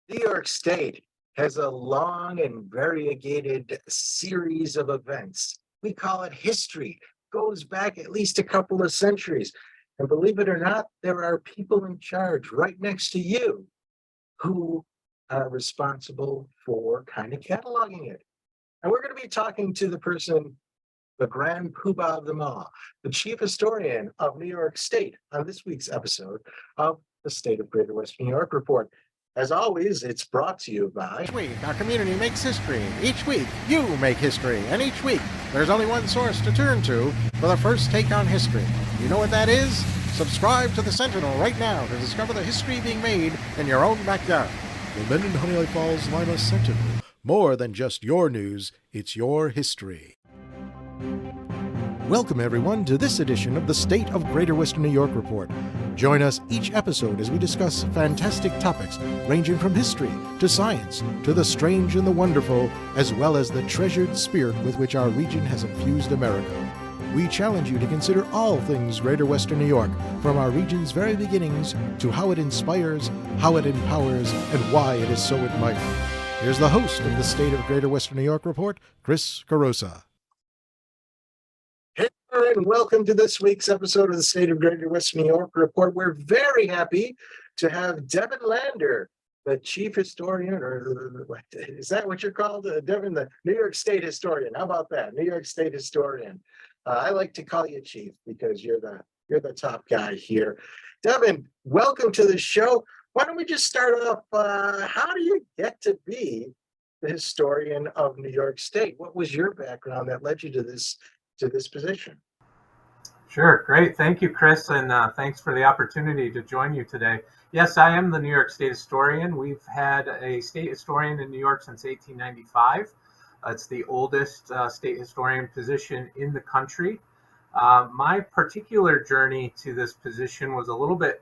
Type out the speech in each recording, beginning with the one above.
New York State has a long and variegated series of events. We call it history. Goes back at least a couple of centuries. And believe it or not, there are people in charge right next to you who are responsible for kind of cataloging it. And we're going to be talking to the person, the grand poobah of them all, the chief historian of New York State on this week's episode of the State of Greater Western New York Report. As always, it's brought to you by Each week, our community makes history. Each week, you make history. And each week, there's only one source to turn to for the first take on history. You know what that is? Subscribe to the Sentinel right now to discover the history being made in your own backyard. The Mendon Honeoye Falls Lima Sentinel. More than just your news, it's your history. Welcome, everyone, to this edition of the State of Greater Western New York Report. Join us each episode as we discuss fantastic topics ranging from history to science to the strange and the wonderful, as well as the treasured spirit with which our region has infused America. We challenge you to consider all things Greater Western New York, from our region's very beginnings to how it inspires, how it empowers, and why it is so admired. Here's the host of the State of Greater Western New York Report, Chris Carosa. Hello and welcome to this week's episode of the State of Greater Western New York Report. We're very happy to have Devin Lander, the chief historian, or is that what you're called? Devin, the New York State historian. How about that? New York State historian. I like to call you chief because you're the top guy here. Devin, welcome to the show. Why don't we just start off? How do you get to be the historian of New York State? What was your background that led you to this position? Sure. Great. Thank you, Chris. And thanks for the opportunity to join you today. Yes, I am the New York State historian. We've had a state historian in New York since 1895. It's the oldest state historian position in the country. My particular journey to this position was a little bit,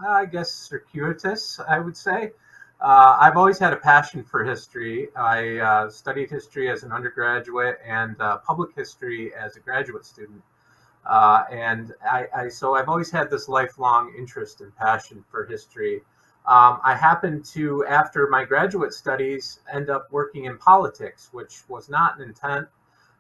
I guess, circuitous, I would say. I've always had a passion for history. I studied history as an undergraduate and public history as a graduate student. So I've always had this lifelong interest and passion for history. I happened to, after my graduate studies, end up working in politics, which was not an intent,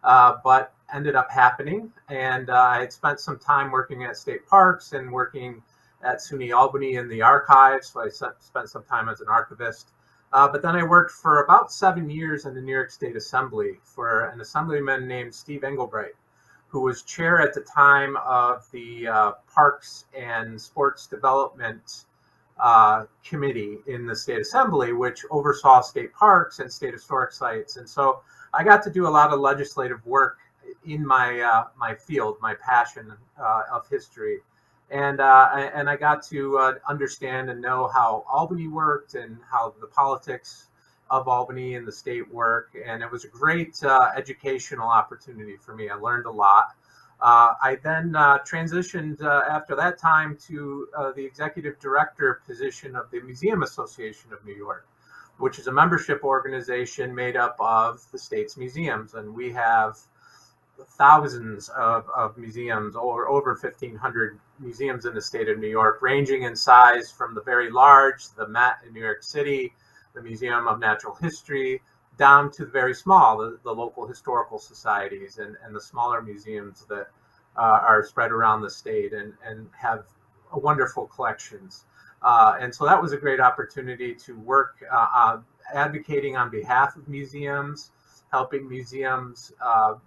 but ended up happening. And I had spent some time working at state parks and working at SUNY Albany in the archives. So I spent some time as an archivist. But then I worked for about 7 years in the New York State Assembly for an assemblyman named Steve Engelbright, who was chair at the time of the Parks and Sports Development Committee in the State Assembly, which oversaw state parks and state historic sites. And so I got to do a lot of legislative work in my field, my passion of history. And I got to understand and know how Albany worked and how the politics of Albany and the state work. And it was a great educational opportunity for me. I learned a lot. I then transitioned after that time to the executive director position of the Museum Association of New York, which is a membership organization made up of the state's museums. And we have thousands of museums, or over 1,500 museums in the state of New York, ranging in size from the very large, the Met in New York City, the Museum of Natural History, down to the very small, the local historical societies and the smaller museums that are spread around the state and have wonderful collections. And so that was a great opportunity to work advocating on behalf of museums, helping museums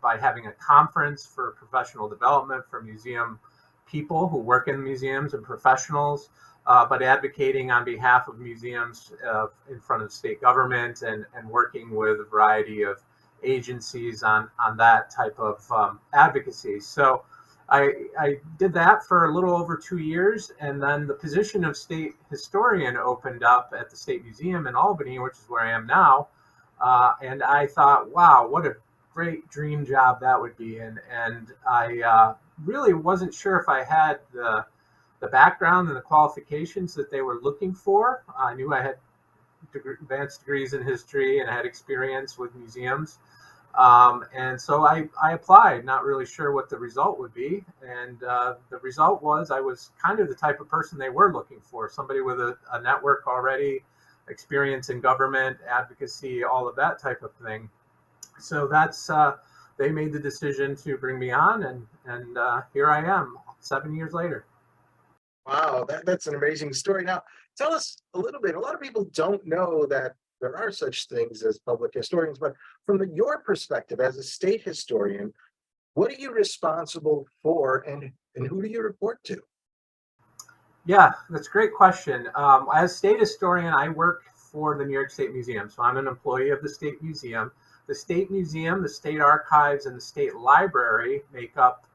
by having a conference for professional development for museum people who work in museums and professionals, but advocating on behalf of museums in front of state government and working with a variety of agencies on that type of advocacy. So I did that for a little over 2 years, and then the position of state historian opened up at the State Museum in Albany, which is where I am now. And I thought, wow, what a great dream job that would be. And I really wasn't sure if I had the background and the qualifications that they were looking for. I knew I had advanced degrees in history and I had experience with museums. And so I applied, not really sure what the result would be. And the result was I was kind of the type of person they were looking for, somebody with a network already, experience in government, advocacy, all of that type of thing. So that's they made the decision to bring me on, and here I am 7 years later. Wow, that's an amazing story. Now, tell us a little bit. A lot of people don't know that there are such things as public historians, but from your perspective as a state historian, what are you responsible for, and who do you report to? Yeah, that's a great question. As state historian, I work for the New York State Museum. So I'm an employee of the State Museum. The State Museum, the State Archives, and the State Library make up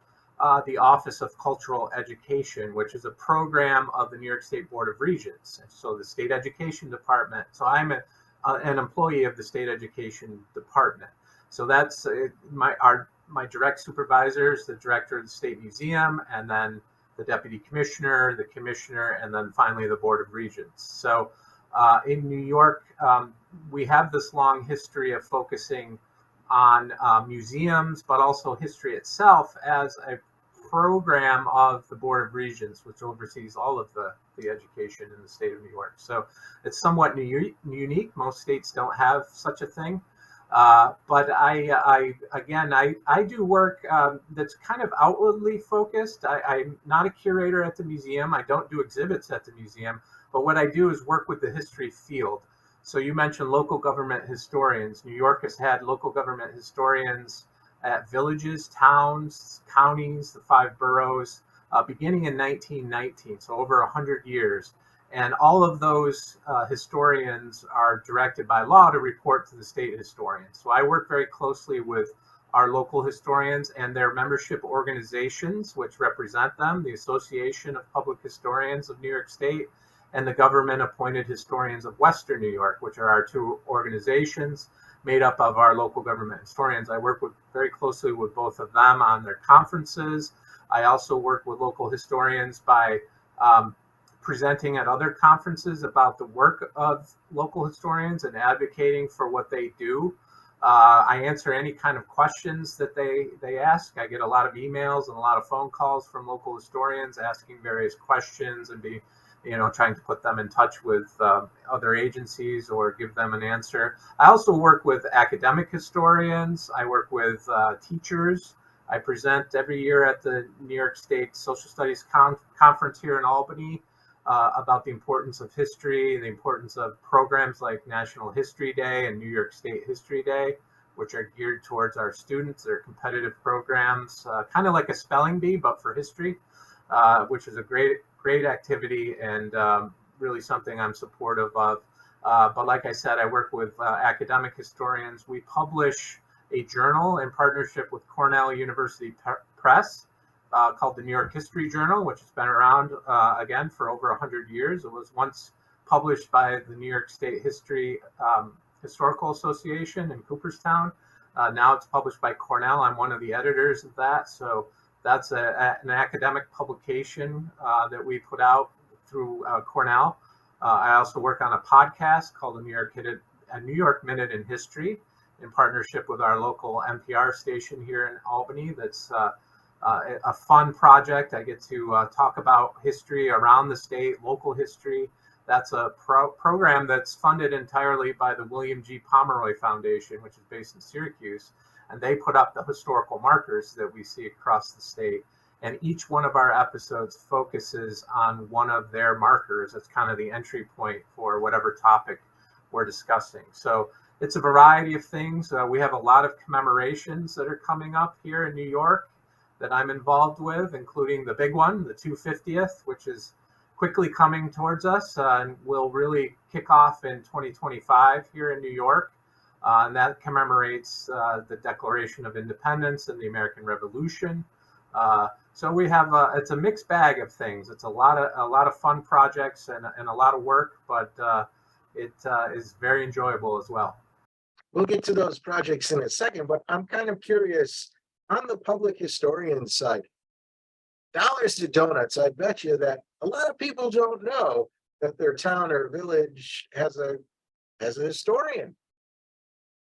the Office of Cultural Education, which is a program of the New York State Board of Regents. So the State Education Department. So I'm an employee of the State Education Department. So that's my direct supervisors, the director of the State Museum, and then the deputy commissioner, the commissioner, and then finally the Board of Regents. So in New York, we have this long history of focusing on museums, but also history itself as a program of the Board of Regents, which oversees all of the education in the state of New York. So it's somewhat unique. Most states don't have such a thing. But I do work that's kind of outwardly focused. I'm not a curator at the museum. I don't do exhibits at the museum. But what I do is work with the history field. So you mentioned local government historians. New York has had local government historians at villages, towns, counties, the 5 boroughs, beginning in 1919, so over 100 years. And all of those historians are directed by law to report to the state historians. So I work very closely with our local historians and their membership organizations, which represent them, the Association of Public Historians of New York State and the Government Appointed Historians of Western New York, which are our 2 organizations made up of our local government historians. I work very closely with both of them on their conferences. I also work with local historians by presenting at other conferences about the work of local historians and advocating for what they do. I answer any kind of questions that they ask. I get a lot of emails and a lot of phone calls from local historians asking various questions and trying to put them in touch with other agencies or give them an answer. I also work with academic historians. I work with teachers. I present every year at the New York State Social Studies Conference here in Albany about the importance of history, the importance of programs like National History Day and New York State History Day, which are geared towards our students. They're competitive programs, kind of like a spelling bee, but for history, which is a great activity and really something I'm supportive of. But like I said, I work with academic historians. We publish a journal in partnership with Cornell University Press called the New York History Journal, which has been around again for over 100 years. It was once published by the New York State Historical Association in Cooperstown. Now it's published by Cornell. I'm one of the editors of that. So that's an academic publication that we put out through Cornell. I also work on a podcast called A New York Minute in History in partnership with our local NPR station here in Albany. That's a fun project. I get to talk about history around the state, local history. That's a program that's funded entirely by the William G. Pomeroy Foundation, which is based in Syracuse. And they put up the historical markers that we see across the state. And each one of our episodes focuses on one of their markers. It's kind of the entry point for whatever topic we're discussing. So it's a variety of things. We have a lot of commemorations that are coming up here in New York that I'm involved with, including the big one, the 250th, which is quickly coming towards us and will really kick off in 2025 here in New York. And that commemorates the Declaration of Independence and the American Revolution. So we have it's a mixed bag of things. It's a lot of fun projects and a lot of work, but it is very enjoyable as well. We'll get to those projects in a second, but I'm kind of curious on the public historian side. Dollars to donuts, I bet you that a lot of people don't know that their town or village has a historian.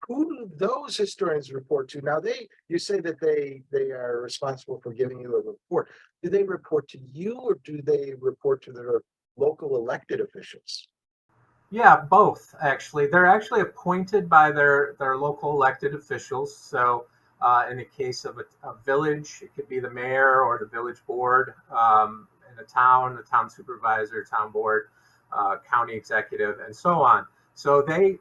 Who do those historians report to? Now, you say that they are responsible for giving you a report. Do they report to you or do they report to their local elected officials? Yeah, both actually. They're actually appointed by their local elected officials. So, in the case of a village, it could be the mayor or the village board. In a town, the town supervisor, town board, county executive, and so on. So they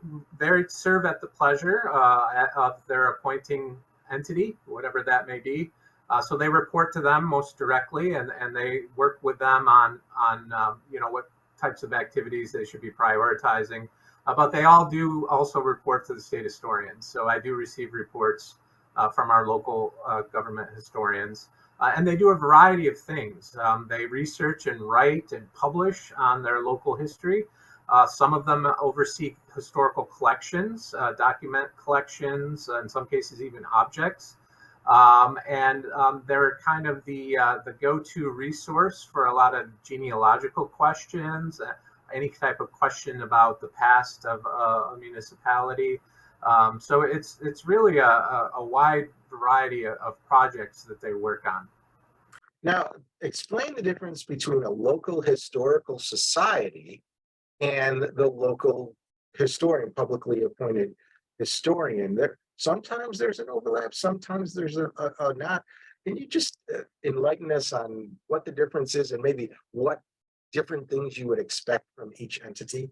serve at the pleasure of their appointing entity, whatever that may be. So they report to them most directly, and they work with them on what types of activities they should be prioritizing. But they all do also report to the state historians. So I do receive reports from our local government historians. And they do a variety of things. They research and write and publish on their local history. Some of them oversee historical collections, document collections, in some cases even objects. And they're kind of the go-to resource for a lot of genealogical questions, any type of question about the past of a municipality. So it's really a wide variety of projects that they work on. Now, explain the difference between a local historical society and the local historian, publicly appointed historian. There sometimes there's an overlap, sometimes there's a not. Can you just enlighten us on what the difference is and maybe what different things you would expect from each entity?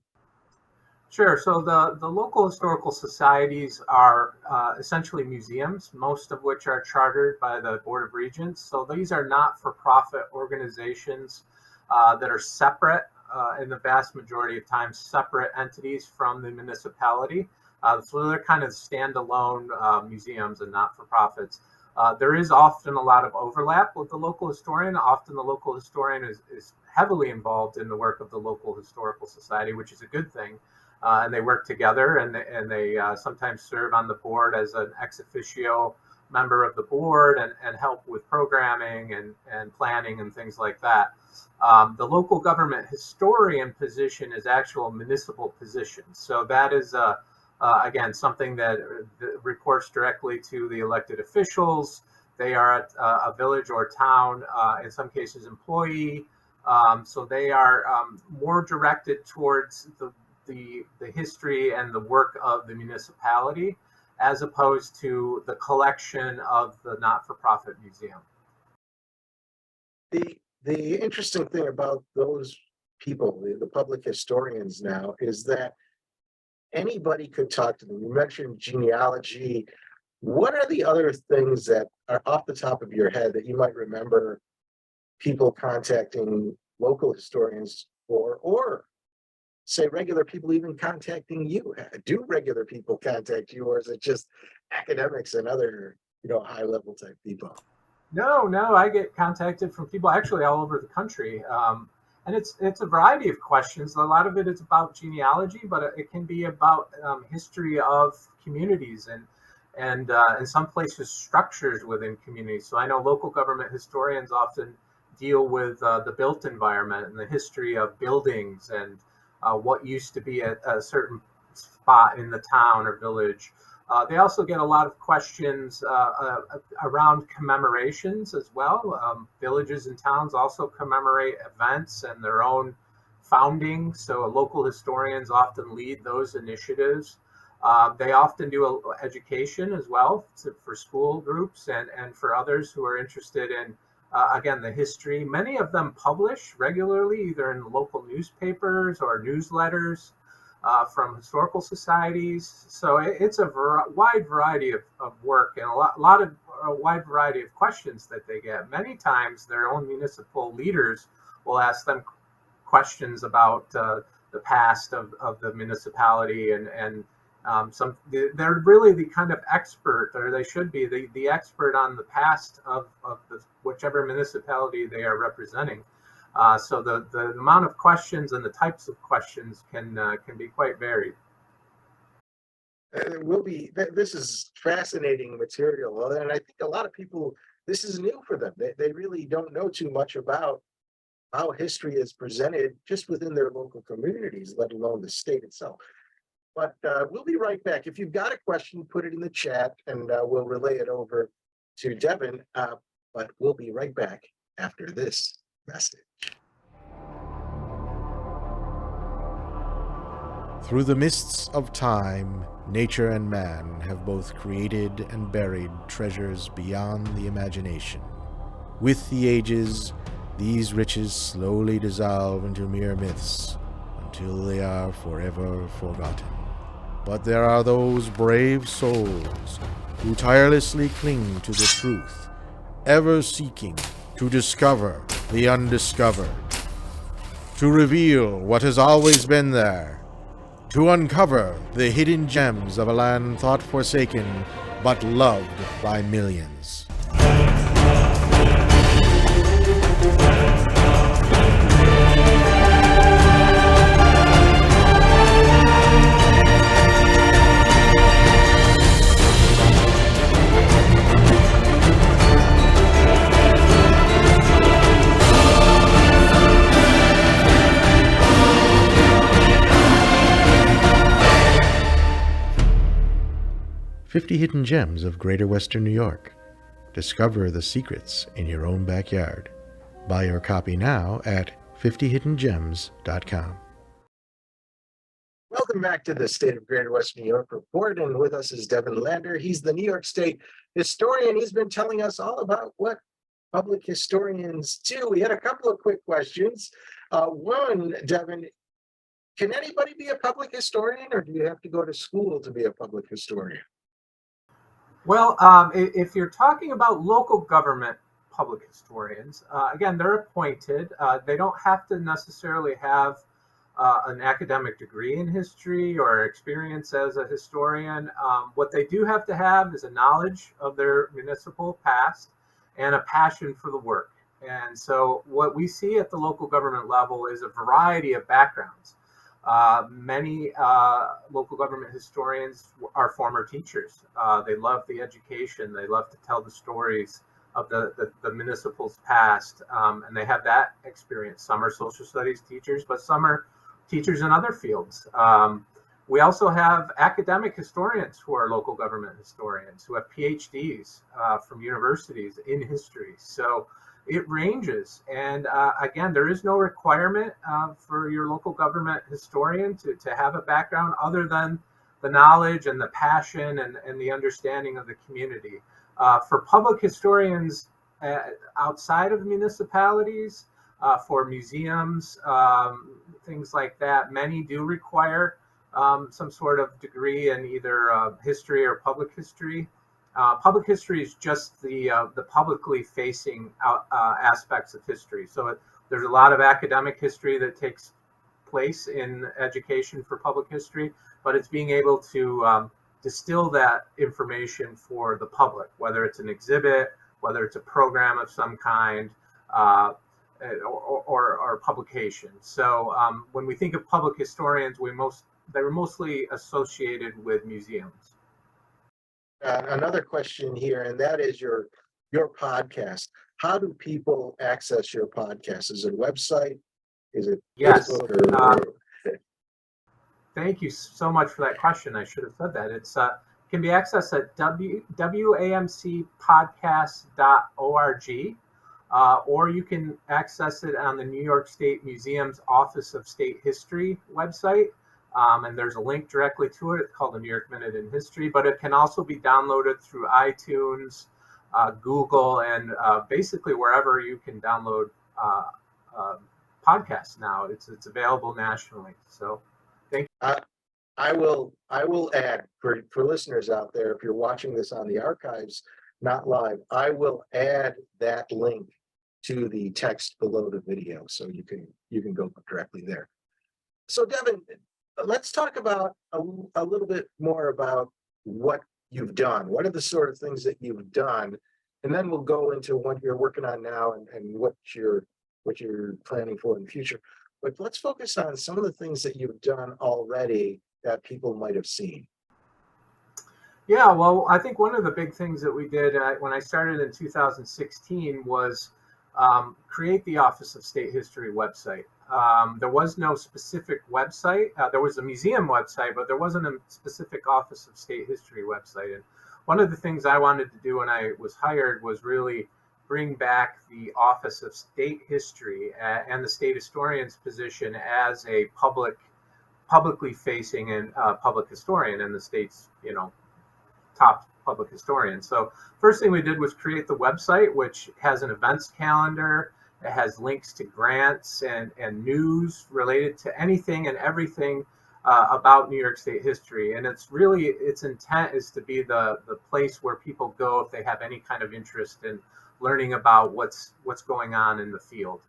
Sure. So the local historical societies are essentially museums, most of which are chartered by the Board of Regents. So these are not-for-profit organizations that are separate, in the vast majority of times, separate entities from the municipality. So they're kind of standalone museums and not-for-profits. There is often a lot of overlap with the local historian. Often the local historian is heavily involved in the work of the local historical society, which is a good thing. And they work together, and they sometimes serve on the board as an ex officio member of the board and help with programming and planning and things like that. The local government historian position is actual municipal position. So that is, again, something that reports directly to the elected officials. They are a village or town, in some cases, employee. So they are more directed towards the history and the work of the municipality, as opposed to the collection of the not-for-profit museum. The interesting thing about those people, the public historians now, is that anybody could talk to them. You mentioned genealogy. What are the other things that are off the top of your head that you might remember people contacting local historians for, or say regular people even contacting you? Do regular people contact you, or is it just academics and other, high level type people? No, I get contacted from people actually all over the country. And it's a variety of questions. A lot of it is about genealogy, but it can be about history of communities and in some places structures within communities. So I know local government historians often deal with the built environment and the history of buildings and what used to be a certain spot in the town or village. They also get a lot of questions around commemorations as well. Villages and towns also commemorate events and their own founding, so local historians often lead those initiatives. They often do education as well for school groups and for others who are interested in, again, the history. Many of them publish regularly, either in local newspapers or newsletters from historical societies. So it's a wide variety of work and a wide variety of questions that they get. Many times their own municipal leaders will ask them questions about the past of the municipality and they're really the kind of expert, or they should be the expert on the past of whichever municipality they are representing. So the amount of questions and the types of questions can be quite varied. It will be. This is fascinating material, and I think a lot of people, this is new for them. They really don't know too much about how history is presented just within their local communities, let alone the state itself. But we'll be right back. If you've got a question, put it in the chat, and we'll relay it over to Devin. But we'll be right back after this message. Through the mists of time, nature and man have both created and buried treasures beyond the imagination. With the ages, these riches slowly dissolve into mere myths until they are forever forgotten. But there are those brave souls who tirelessly cling to the truth, ever seeking to discover the undiscovered, to reveal what has always been there, to uncover the hidden gems of a land thought forsaken but loved by millions. 50 Hidden Gems of Greater Western New York. Discover the secrets in your own backyard. Buy your copy now at 50hiddengems.com. Welcome back to the State of Greater Western New York Report, and with us is Devin Lander. He's the New York State historian. He's been telling us all about what public historians do. We had a couple of quick questions. One, Devin, can anybody be a public historian, or do you have to go to school to be a public historian? Well, if you're talking about local government public historians, again, they're appointed. They don't have to necessarily have an academic degree in history or experience as a historian. What they do have to have is a knowledge of their municipal past and a passion for the work. And so what we see at the local government level is a variety of backgrounds. Many local government historians are former teachers. They love the education. They love to tell the stories of the municipal's past, and they have that experience. Some are social studies teachers, but some are teachers in other fields. We also have academic historians who are local government historians who have PhDs from universities in history. So it ranges. And again, there is no requirement for your local government historian to have a background other than the knowledge and the passion and the understanding of the community. For public historians outside of municipalities, for museums, things like that, many do require some sort of degree in either history or public history. Public history is just the publicly facing aspects of history. So there's a lot of academic history that takes place in education for public history, but it's being able to distill that information for the public, whether it's an exhibit, whether it's a program of some kind, or publication. So when we think of public historians, they're mostly associated with museums. Another question here, and that is your podcast. How do people access your podcast? Is it a website? Is it Yes. Facebook? Thank you so much for that question. I should have said that. It's can be accessed at wamcpodcast.org, or you can access it on the New York State Museum's Office of State History website. And there's a link directly to it. It's called the New York Minute in History, but it can also be downloaded through iTunes, Google, and basically wherever you can download podcasts now. It's available nationally. So thank you. I will add for listeners out there, if you're watching this on the archives, not live, I will add that link to the text below the video, so you can go directly there. So Devin, let's talk about a little bit more about what you've done. What are the sort of things that you've done? And then we'll go into what you're working on now and what you're planning for in the future. But let's focus on some of the things that you've done already that people might have seen. Yeah, well, I think one of the big things that we did when I started in 2016 was create the Office of State History website. There was no specific website. There was a museum website, but there wasn't a specific Office of State History website. And one of the things I wanted to do when I was hired was really bring back the Office of State History and the state historian's position as a public publicly facing and public historian and the state's, top public historian. So first thing we did was create the website, which has an events calendar. It has links to grants and news related to anything and everything about New York State history. And its intent is to be the place where people go if they have any kind of interest in learning about what's going on in the field.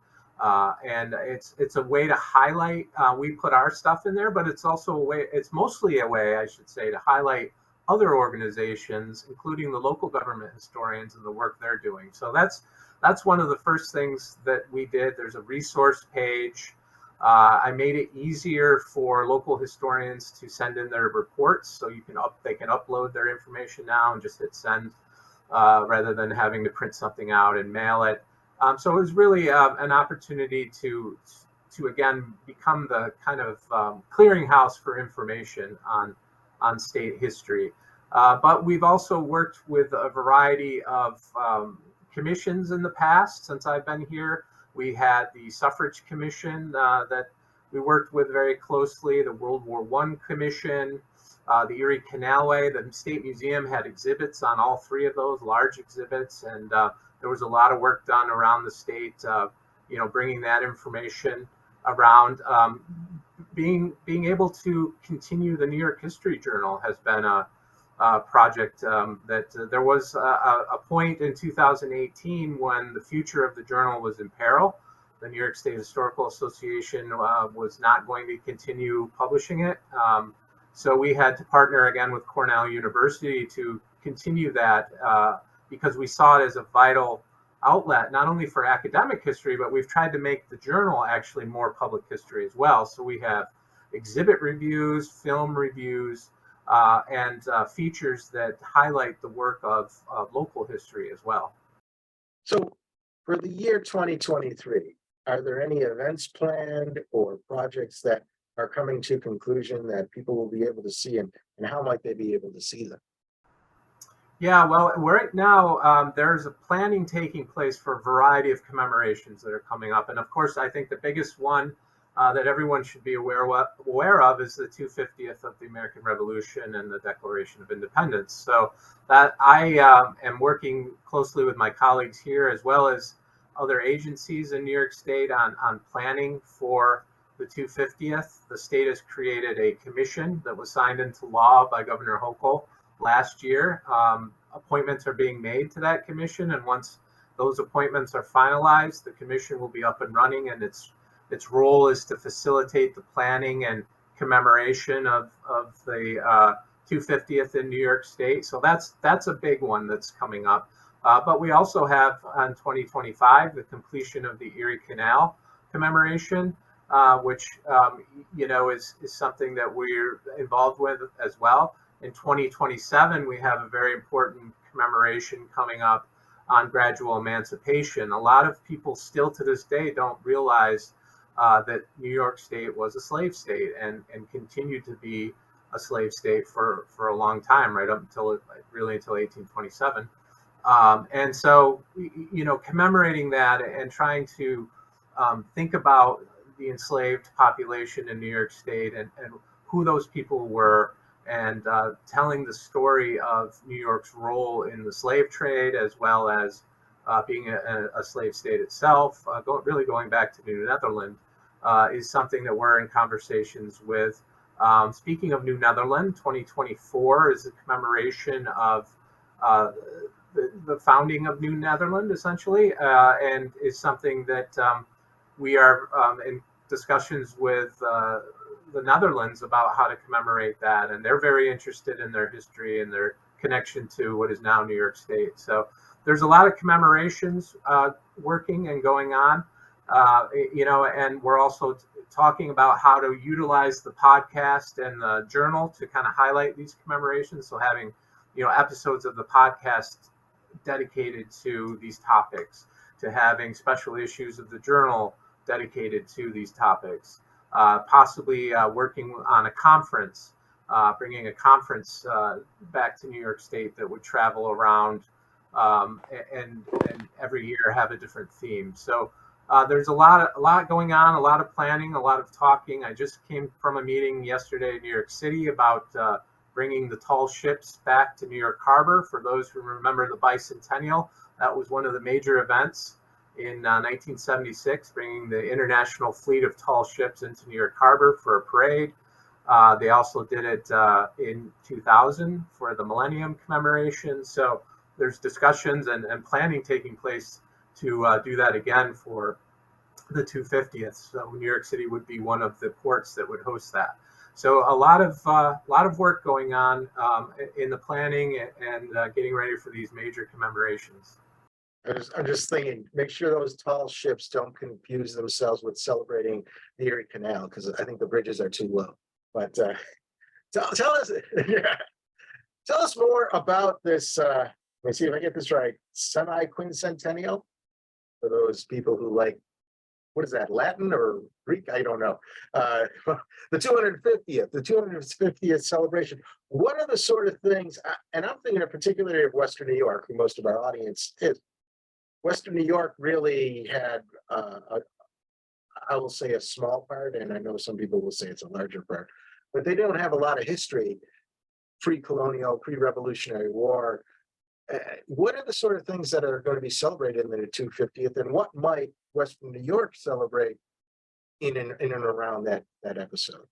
And it's a way to highlight. We put our stuff in there, but it's also a way. It's mostly a way, I should say, to highlight other organizations, including the local government historians and the work they're doing. So that's one of the first things that we did. There's a resource page. I made it easier for local historians to send in their reports, so they can upload their information now and just hit send rather than having to print something out and mail it. So it was really an opportunity to again become the kind of clearinghouse for information on state history. But we've also worked with a variety of commissions in the past since I've been here. We had the Suffrage Commission that we worked with very closely, the World War I Commission, the Erie Canalway. The State Museum had exhibits on all three of those, large exhibits, and there was a lot of work done around the state, bringing that information around. Being able to continue the New York History Journal has been a project that there was a point in 2018 when the future of the journal was in peril. The New York State Historical Association was not going to continue publishing it. So we had to partner again with Cornell University to continue that because we saw it as a vital outlet, not only for academic history, but we've tried to make the journal actually more public history as well. So we have exhibit reviews, film reviews, and features that highlight the work of local history as well. So for the year 2023, are there any events planned or projects that are coming to conclusion that people will be able to see, and how might they be able to see them? Yeah, well, right now there's a planning taking place for a variety of commemorations that are coming up. And of course, I think the biggest one that everyone should be aware of is the 250th of the American Revolution and the Declaration of Independence. So that I am working closely with my colleagues here as well as other agencies in New York State on planning for the 250th. The state has created a commission that was signed into law by Governor Hochul last year. Appointments are being made to that commission, and once those appointments are finalized, the commission will be up and running, and its role is to facilitate the planning and commemoration of the 250th in New York State. So that's a big one that's coming up. But we also have on 2025 the completion of the Erie Canal commemoration, which is something that we're involved with as well. In 2027, we have a very important commemoration coming up on gradual emancipation. A lot of people still to this day don't realize that New York State was a slave state and continued to be a slave state for a long time, right up until 1827. And so, commemorating that and trying to think about the enslaved population in New York State and who those people were, and telling the story of New York's role in the slave trade as well as being a slave state itself, going back to New Netherland, is something that we're in conversations with. Speaking of New Netherland, 2024 is a commemoration of the founding of New Netherland, essentially, and is something that we are in discussions with the Netherlands about how to commemorate that, and they're very interested in their history and their connection to what is now New York State. So there's a lot of commemorations working and going on, and we're also talking about how to utilize the podcast and the journal to kind of highlight these commemorations. So having, episodes of the podcast dedicated to these topics, to having special issues of the journal dedicated to these topics. Possibly working on a conference, bringing a conference back to New York State that would travel around and every year have a different theme. So There's a lot going on, a lot of planning, a lot of talking. I just came from a meeting yesterday in New York City about bringing the tall ships back to New York Harbor. For those who remember the bicentennial, that was one of the major events in 1976, bringing the international fleet of tall ships into New York Harbor for a parade. They also did it in 2000 for the Millennium commemoration. So there's discussions and planning taking place to do that again for the 250th. So New York City would be one of the ports that would host that. So a lot of work going on in the planning and getting ready for these major commemorations. I'm just thinking, make sure those tall ships don't confuse themselves with celebrating the Erie Canal, because I think the bridges are too low. But tell us, yeah, tell us more about this. Let me see if I get this right. Semi-quincentennial, for those people who like, what is that, Latin or Greek? I don't know. The 250th celebration. What are the sort of things, and I'm thinking particularly of Western New York, who most of our audience is. Western New York really had, I will say, a small part, and I know some people will say it's a larger part, but they don't have a lot of history, pre-colonial, pre-Revolutionary War. What are the sort of things that are going to be celebrated in the 250th, and what might Western New York celebrate in and around that episode?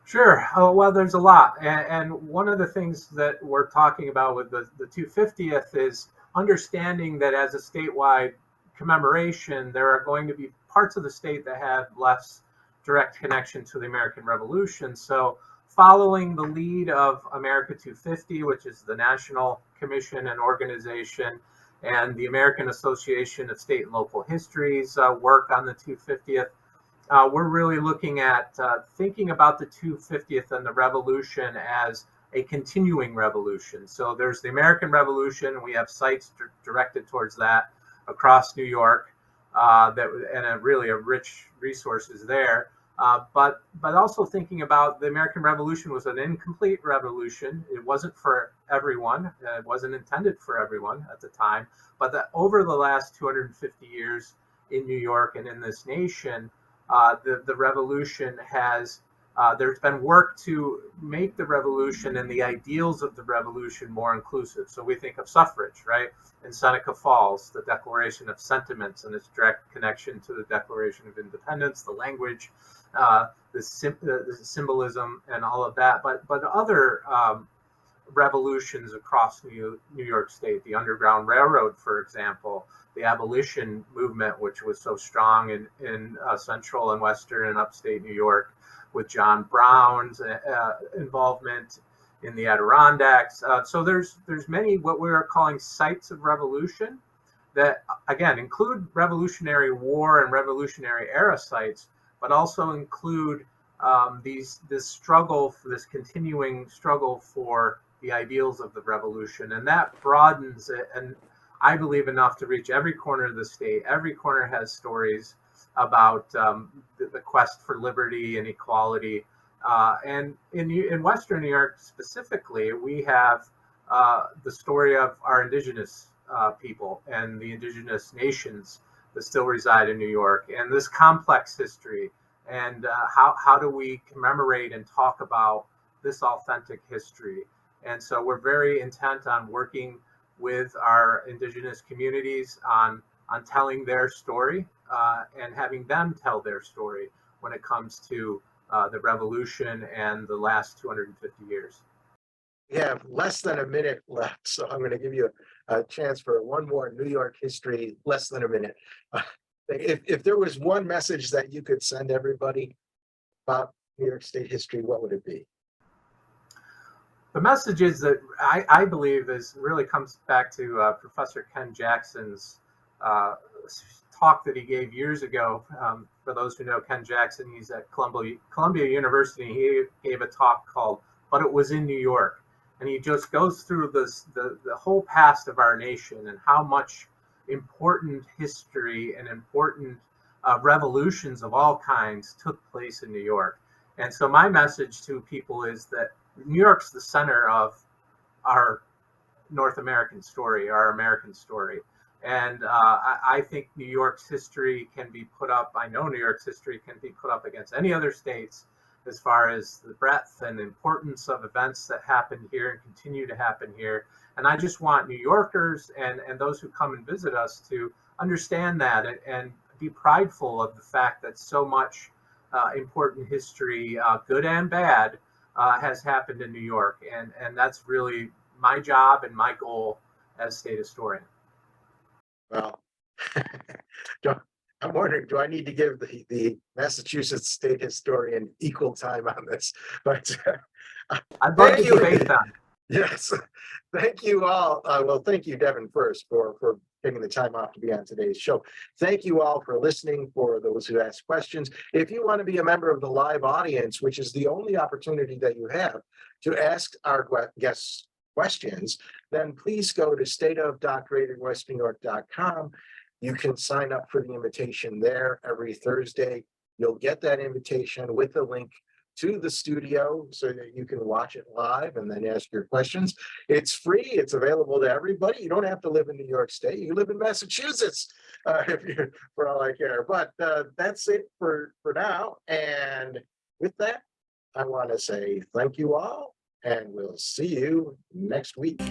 Sure. Oh, well, there's a lot. And one of the things that we're talking about with the 250th is understanding that as a statewide commemoration, there are going to be parts of the state that have less direct connection to the American Revolution. So following the lead of America 250, which is the national commission and organization, and the American Association of State and Local Histories work on the 250th, we're really looking at thinking about the 250th and the revolution as a continuing revolution. So there's the American Revolution. We have sites directed towards that across New York, and really a rich resources there. But also thinking about the American Revolution was an incomplete revolution. It wasn't for everyone. It wasn't intended for everyone at the time. But that over the last 250 years in New York and in this nation, the revolution has, there's been work to make the revolution and the ideals of the revolution more inclusive. So we think of suffrage, right? In Seneca Falls, the Declaration of Sentiments and its direct connection to the Declaration of Independence, the language, the symbolism and all of that. But other revolutions across New York State, the Underground Railroad, for example, the abolition movement, which was so strong in central and western and upstate New York, with John Brown's involvement in the Adirondacks. So there's many what we are calling sites of revolution that, again, include Revolutionary War and Revolutionary era sites, but also include this struggle, for this continuing struggle for the ideals of the revolution. And that broadens it, and I believe enough to reach every corner of the state. Every corner has stories about the quest for liberty and equality. And in Western New York specifically, we have the story of our indigenous people and the indigenous nations that still reside in New York, and this complex history. And how do we commemorate and talk about this authentic history? And so we're very intent on working with our indigenous communities on telling their story and having them tell their story when it comes to the revolution and the last 250 years. We have less than a minute left, so I'm going to give you a chance for one more New York history, less than a minute. If there was one message that you could send everybody about New York State history, what would it be? The message is that I believe really comes back to Professor Ken Jackson's talk that he gave years ago. For those who know Ken Jackson, he's at Columbia University. He gave a talk called "But It Was in New York," and he just goes through the whole past of our nation and how much important history and important revolutions of all kinds took place in New York. And so my message to people is that New York's the center of our North American story, our American story. And I think New York's history can be put up. I know New York's history can be put up against any other states as far as the breadth and importance of events that happen here and continue to happen here. And I just want New Yorkers and those who come and visit us to understand that and be prideful of the fact that so much important history, good and bad, has happened in New York. And that's really my job and my goal as state historian. Well, I'm wondering, do I need to give the Massachusetts state historian equal time on this? But I'd love thank to you. debate that. Yes, thank you all. Well, thank you, Devin, first for taking the time off to be on today's show. Thank you all for listening, for those who asked questions. If you want to be a member of the live audience, which is the only opportunity that you have to ask our guests questions, then please go to stateof.greaterwestnewyork.com. You can sign up for the invitation there every Thursday. You'll get that invitation with the link to the studio so that you can watch it live and then ask your questions. It's free. It's available to everybody. You don't have to live in New York State. You live in Massachusetts, if you're, for all I care. But that's it for now. And with that, I want to say thank you all, and we'll see you next week.